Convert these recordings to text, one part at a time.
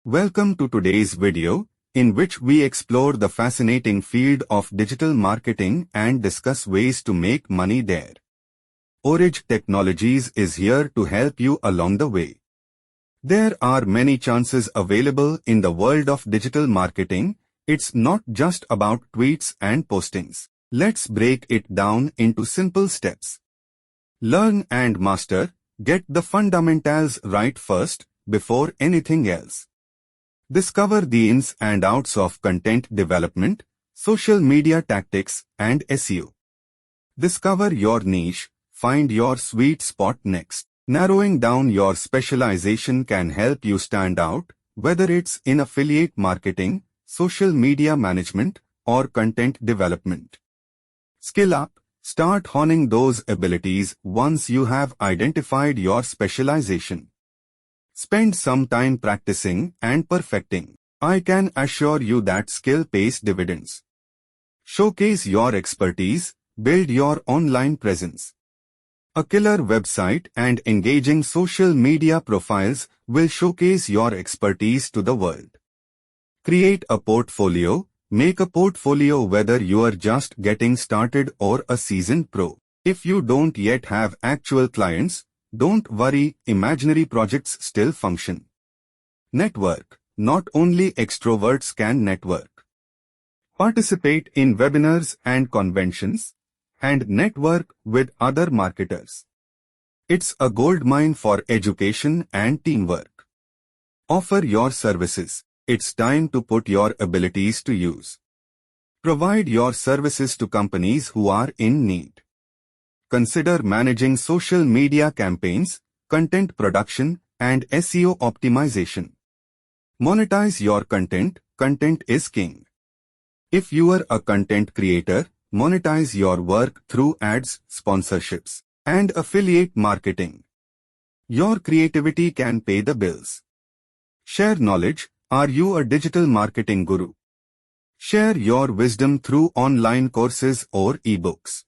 Welcome to today's video, in which we explore the fascinating field of digital marketing and discuss ways to make money there. Orage Technologies is here to help you along the way. There are many chances available in the world of digital marketing. It's not just about tweets and postings. Let's break it down into simple steps. Learn and master. Get the fundamentals right first, before anything else. Discover the ins and outs of content development, social media tactics, and SEO. Discover your niche. Find your sweet spot next. Narrowing down your specialization can help you stand out, whether it's in affiliate marketing, social media management, or content development. Skill up. Start honing those abilities once you have identified your specialization. Spend some time practicing and perfecting. I can assure you that skill pays dividends. Showcase your expertise. Build your online presence. A killer website and engaging social media profiles will showcase your expertise to the world. Create a portfolio. Make a portfolio whether you are just getting started or a seasoned pro. If you don't yet have actual clients, don't worry, imaginary projects still function. Network. Not only extroverts can network. Participate in webinars and conventions, and network with other marketers. It's a goldmine for education and teamwork. Offer your services. It's time to put your abilities to use. Provide your services to companies who are in need. Consider managing social media campaigns, content production, and SEO optimization. Monetize your content. Content is king. If you are a content creator, monetize your work through ads, sponsorships, and affiliate marketing. Your creativity can pay the bills. Share knowledge. Are you a digital marketing guru? Share your wisdom through online courses or ebooks.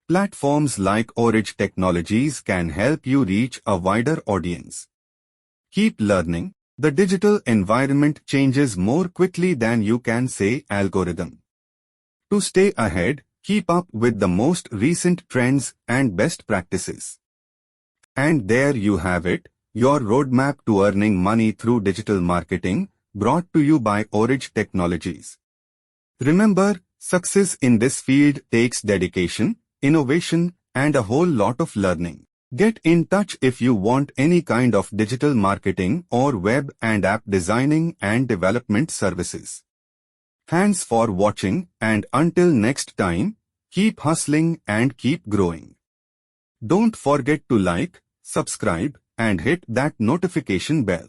Platforms like Orage Technologies can help you reach a wider audience. Keep learning. The digital environment changes more quickly than you can say algorithm. To stay ahead, keep up with the most recent trends and best practices. And there you have it, your roadmap to earning money through digital marketing, brought to you by Orage Technologies. Remember, success in this field takes dedication, innovation, and a whole lot of learning. Get in touch if you want any kind of digital marketing or web and app designing and development services. Thanks for watching, and until next time, keep hustling and keep growing. Don't forget to like, subscribe, and hit that notification bell.